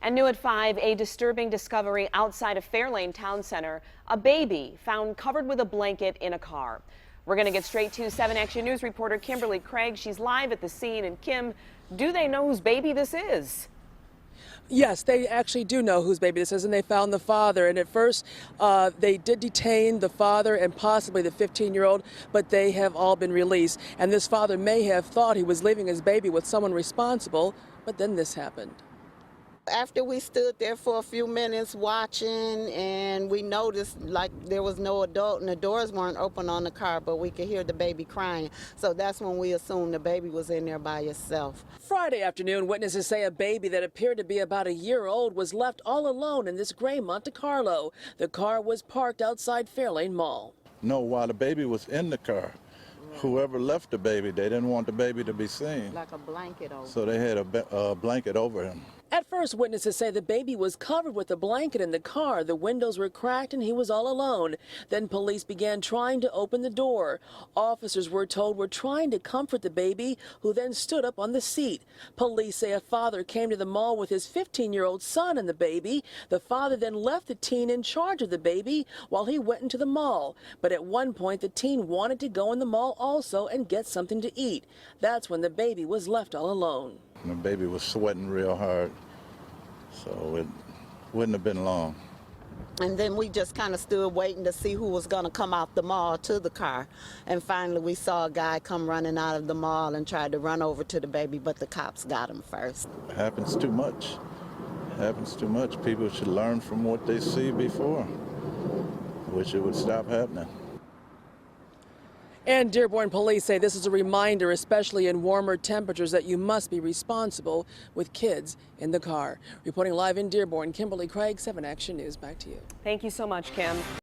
And new at 5, a disturbing discovery outside of Fairlane Town Center. A baby found covered with a blanket in a car. We're going to get straight to 7 Action News reporter Kimberly Craig. She's live at the scene. And Kim, do they know whose baby this is? Yes, they actually do know whose baby this is, and they found the father. And at first, they did detain the father and possibly the 15-year-old, but they have all been released. And this father may have thought he was leaving his baby with someone responsible, but then this happened. After we stood there for a few minutes watching, and we noticed like there was no adult and the doors weren't open on the car, but we could hear the baby crying. So that's when we assumed the baby was in there by itself. Friday afternoon, witnesses say a baby that appeared to be about a year old was left all alone in this gray Monte Carlo. The car was parked outside Fairlane Mall. No, while the baby was in the car, whoever left the baby, they didn't want the baby to be seen. Like a blanket over. So they had a blanket over him. At first, witnesses say the baby was covered with a blanket in the car. The windows were cracked and he was all alone. Then police began trying to open the door. Officers were told were trying to comfort the baby, who then stood up on the seat. Police say a father came to the mall with his 15-year-old son and the baby. The father then left the teen in charge of the baby while he went into the mall. But at one point, the teen wanted to go in the mall also and get something to eat. That's when the baby was left all alone. The baby was sweating real hard, so it wouldn't have been long. And then we just kind of stood waiting to see who was going to come out the mall to the car. And finally we saw a guy come running out of the mall and tried to run over to the baby, but the cops got him first. It happens too much. It happens too much. People should learn from what they see before. Wish it would stop happening. And Dearborn police say this is a reminder, especially in warmer temperatures, that you must be responsible with kids in the car. Reporting live in Dearborn, Kimberly Craig, 7 Action News. Back to you. Thank you so much, Kim.